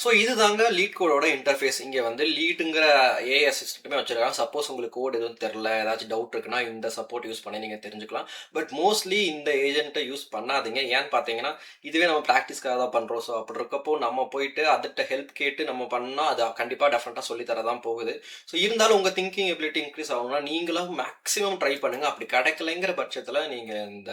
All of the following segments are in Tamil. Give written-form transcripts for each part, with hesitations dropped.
ஸோ இதுதாங்க லீட் கோடோட இன்டர்ஃபேஸ். இங்கே வந்து லீடுங்கிற ஏஐ அசிஸ்டண்ட்டுமே வச்சிருக்காங்க. சப்போஸ் உங்களுக்கு கோட் எதுவும் தெரில, ஏதாச்சும் டவுட் இருக்குன்னா இந்த சப்போர்ட் யூஸ் பண்ணி நீங்கள் தெரிஞ்சுக்கலாம். பட் மோஸ்ட்லி இந்த ஏஜென்ட்டை யூஸ் பண்ணாதீங்க. ஏன்னு பார்த்தீங்கன்னா, இதுவே நம்ம ப்ராக்டிஸ்க்காக தான் பண்ணுறோம். ஸோ அப்படி இருக்கப்போ நம்ம போயிட்டு அதுகிட்ட ஹெல்ப் கேட்டு நம்ம பண்ணால் அது கண்டிப்பாக டெஃபினட்டாக சொல்லி தர தான் போகுது. ஸோ இருந்தாலும் உங்கள் திங்கிங் எபிலிட்டி இன்க்ரீஸ் ஆகணும்னா நீங்களும் மேக்ஸிமம் ட்ரை பண்ணுங்கள். அப்படி கிடைக்கலைங்கிற பட்சத்தில் நீங்கள் இந்த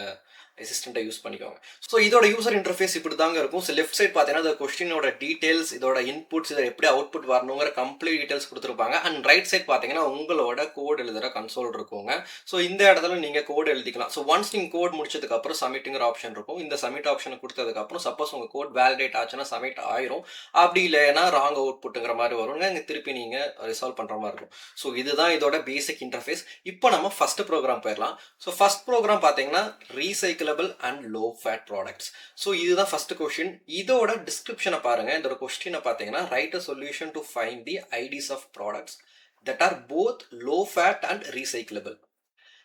அசிஸ்டண்ட்டை யூஸ் பண்ணிக்கோங்க. ஸோ இதோட யூசர் இன்டர்ஃபேஸ் இப்படி தாங்க இருக்கும். ஸோ லெஃப்ட் சைட் பார்த்தீங்கன்னா இந்த கொஸ்டினோட டீடைல்ஸ், இதோட இன்புட்ஸ், இதை எப்படி அவுட்புட் வரணுங்கிற கம்ப்ளீட் டீடைல்ஸ் கொடுத்துருப்பாங்க. அண்ட் ரைட் சைட் பார்த்தீங்கன்னா உங்களோட கோட் எழுதுகிற கன்சோல் இருக்குங்க. ஸோ இந்த இடத்துல நீங்கள் கோட் எழுதிக்கலாம். ஸோ ஒன்ஸ் நீங்கள் கோட் முடிச்சதுக்கப்புறம் சப்மிட்டுங்கிற ஆப்ஷன் இருக்கும். இந்த சப்மிட் ஆப்ஷனை கொடுத்ததுக்கப்புறம் சப்போஸ் உங்கள் கோட் வேலிடேட் ஆச்சுன்னா சப்மிட் ஆயிரும். அப்படி இல்லைன்னா ராங் அவுட்புட்டுங்கிற மாதிரி வருங்க. இங்கே திருப்பி நீங்கள் ரிசால்வ் பண்ணுற மாதிரி இருக்கும். ஸோ இதுதான் இதோட பேசிக் இன்டர்ஃபேஸ். இப்போ நம்ம ஃபர்ஸ்ட் ப்ரோக்ராம் போயிடலாம். ஸோ ஃபர்ஸ்ட் ப்ரோக்ராம் பார்த்தீங்கன்னா recyclable and low fat products. So இதுதான் ஃபர்ஸ்ட் கொஸ்டின். இதோட டிஸ்கிரிப்ஷனை பாருங்க. இதோட கொஸ்டினை பார்த்தீங்கன்னா write a solution to find the IDs of products that are both low fat and recyclable.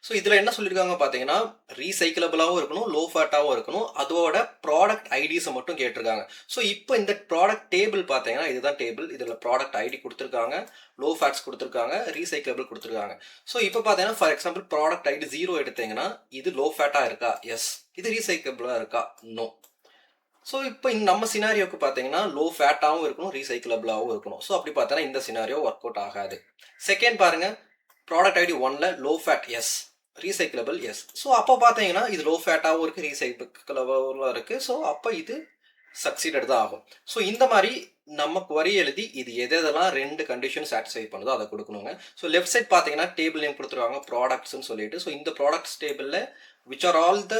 So இதில் என்ன சொல்லியிருக்காங்க பார்த்தீங்கன்னா ரீசைக்கிளபிளாகவும் இருக்கணும், லோ ஃபேட்டாகவும் இருக்கணும். அதோட ப்ராடக்ட் ஐடிஸை மட்டும் கேட்டிருக்காங்க. ஸோ இப்போ இந்த ப்ராடக்ட் டேபிள் பார்த்தீங்கன்னா இதுதான் டேபிள். இதில் ப்ராடக்ட் ஐடி கொடுத்துருக்காங்க, லோ ஃபேட்ஸ் கொடுத்துருக்காங்க, ரீசைக்கிளபிள் கொடுத்துருக்காங்க. ஸோ இப்போ பார்த்தீங்கன்னா ஃபார் எக்ஸாம்பிள் ப்ராடக்ட் ஐடி 0 எடுத்தீங்கன்னா இது லோ ஃபேட்டாக இருக்கா? எஸ். இது ரீசைக்கிளபிளாக இருக்கா? நோ. ஸோ இப்போ நம்ம சினாரியோக்கு பார்த்தீங்கன்னா லோ ஃபேட்டாகவும் இருக்கணும், ரீசைக்கிளபிளாகவும் இருக்கணும். ஸோ அப்படி பார்த்தீங்கன்னா இந்த சினாரியோ ஒர்க் அவுட் ஆகாது. செகண்ட் பாருங்க, ப்ராடக்ட் ஐடி 1ல low fat yes, recyclable yes. So அப்போ பார்த்தீங்கன்னா இது லோ ஃபேட்டாகவும் இருக்குது, ரீசைக்கிளபிளாக இருக்குது. ஸோ அப்போ இது சக்சீடட் தான் ஆகும். ஸோ இந்த மாதிரி நம்ம குவரி எழுதி இது எதெல்லாம் ரெண்டு கண்டிஷன் சாட்டிஸ்ஃபை பண்ணுதோ அதை கொடுக்கணுங்க. ஸோ லெஃப்ட் சைட் பார்த்தீங்கன்னா டேபிள் நேம் கொடுத்துருவாங்க ப்ராடக்ட்ஸ்னு சொல்லிட்டு. ஸோ இந்த ப்ராடக்ட்ஸ் டேபிளில் which are all the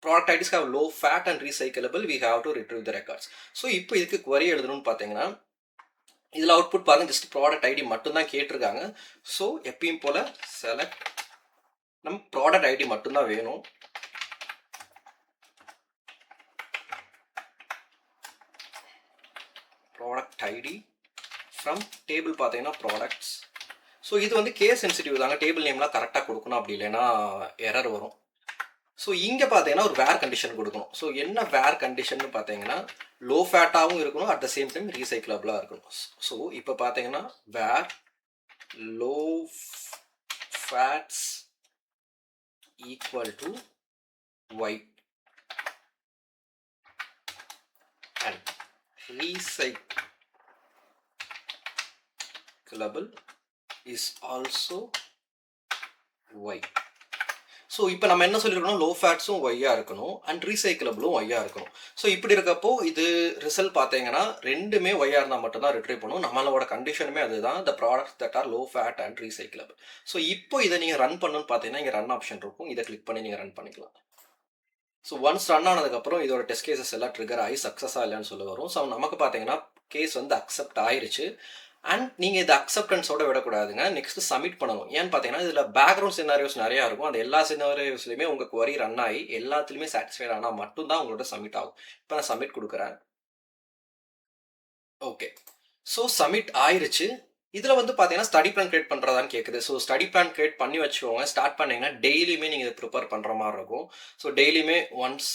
product IDs have low fat and recyclable we have to retrieve the records. So இப்போ இதுக்கு குவரி எழுதணும்னு பார்த்தீங்கன்னா இதில் அவுட்புட் பாருங்க, ஜஸ்ட் ப்ராடக்ட் ஐடி மட்டும்தான் கேட்டிருக்காங்க. ஸோ எப்பயும் போல செலக்ட், நம்ம ப்ராடக்ட் ஐடி மட்டும்தான் வேணும். ப்ராடக்ட் ஐடி ஃப்ரம் டேபிள் பார்த்தீங்கன்னா ப்ராடக்ட்ஸ். ஸோ இது வந்து கேஸ் சென்சிட்டிவ் தாங்க, டேபிள் நேம்லாம் கரெக்டாக கொடுக்கணும், அப்படி இல்லைன்னா எரர் வரும். ஸோ இங்கே பார்த்தீங்கன்னா ஒரு வேர் கண்டிஷன் கொடுக்கணும். ஸோ என்ன வேர் கண்டிஷன் பார்த்தீங்கன்னா லோ ஃபேட்டாகவும் இருக்கணும், அட் த சேம் டைம் ரீசைக்கிளபிளாக இருக்கணும். ஸோ இப்போ பார்த்தீங்கன்னா where low fats equal to Y and recyclable is also Y. So இப்போ நம்ம என்ன சொல்லியிருக்கணும், லோ ஃபேட்ஸும் ஒய்யாக இருக்கணும் அண்ட் ரீசைக்கிளபிளும் ஒய்யாக இருக்கணும். ஸோ இப்படி இருக்கப்போ இது ரிசல்ட் பார்த்தீங்கன்னா ரெண்டுமே ஒய்யாக இருந்தால் மட்டும்தான் ரிட்ரீவ் பண்ணும். நம்மளோட கண்டிஷனுமே அதுதான், the products that are low fat and recyclable. So இப்போ இதை நீங்கள் ரன் பண்ணணும்னு பார்த்தீங்கன்னா இங்கே ரன் ஆப்ஷன் இருக்கும், இதை கிளிக் பண்ணி நீங்கள் ரன் பண்ணிக்கலாம். ஸோ ஒன்ஸ் ரன் ஆனதுக்கப்புறம் இதோட டெஸ்ட் கேசஸ் எல்லாம் ட்ரிகர் ஆகி சக்ஸஸாக இல்லைன்னு சொல்ல வரும். ஸோ நமக்கு பார்த்தீங்கன்னா கேஸ் வந்து அக்செப்ட் ஆயிருச்சு. அண்ட் நீங்கள் இதை அக்செப்டன்ஸோட விடக்கூடாதுங்க, நெக்ஸ்ட் சப்மிட் பண்ணணும். ஏன்னு பார்த்தீங்கன்னா இதில் பேக்ரவுண்ட் சினாரியோஸ் நிறையா இருக்கும். அந்த எல்லா சினாரியோஸ்லையுமே உங்கள் குவரி ரன் ஆகி எல்லாத்துலேயுமே சாட்டிஸ்ஃபைட் ஆனால் மட்டும்தான் உங்களோட சப்மிட் ஆகும். இப்போ நான் சப்மிட் கொடுக்குறேன். ஓகே, ஸோ சப்மிட் ஆயிருச்சு. இதில் வந்து பார்த்தீங்கன்னா ஸ்டடி பிளான் கிரியேட் பண்ணுறதான்னு கேட்குது. ஸோ ஸ்டடி பிளான் கிரியேட் பண்ணி வச்சுக்கோங்க. ஸ்டார்ட் பண்ணிங்கன்னா டெய்லியுமே நீங்கள் இதை ப்ரிப்பேர் பண்ணுற மாதிரி இருக்கும். ஸோ டெய்லியுமே ஒன்ஸ்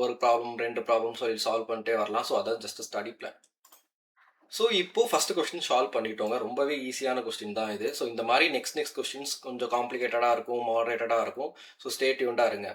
ஒரு ப்ராப்ளம் 2 ப்ராப்ளம் சொல்லி சால்வ் பண்ணிட்டே வரலாம். ஸோ அதான் ஜஸ்ட் ஸ்டடி பிளான். ஸோ இப்போ ஃபர்ஸ்ட் கொஸ்டின் சால்வ் பண்ணிட்டோங்க. ரொம்பவே ஈஸியான கொஸ்டின் தான் இது. ஸோ இந்த மாதிரி நெக்ஸ்ட் கொஸ்டின்ஸ் கொஞ்சம் காம்ப்ளிகேட்டடாக இருக்கும், மாடரேட்டடாக இருக்கும். ஸோ ஸ்டே டியூன்டாக இருங்க.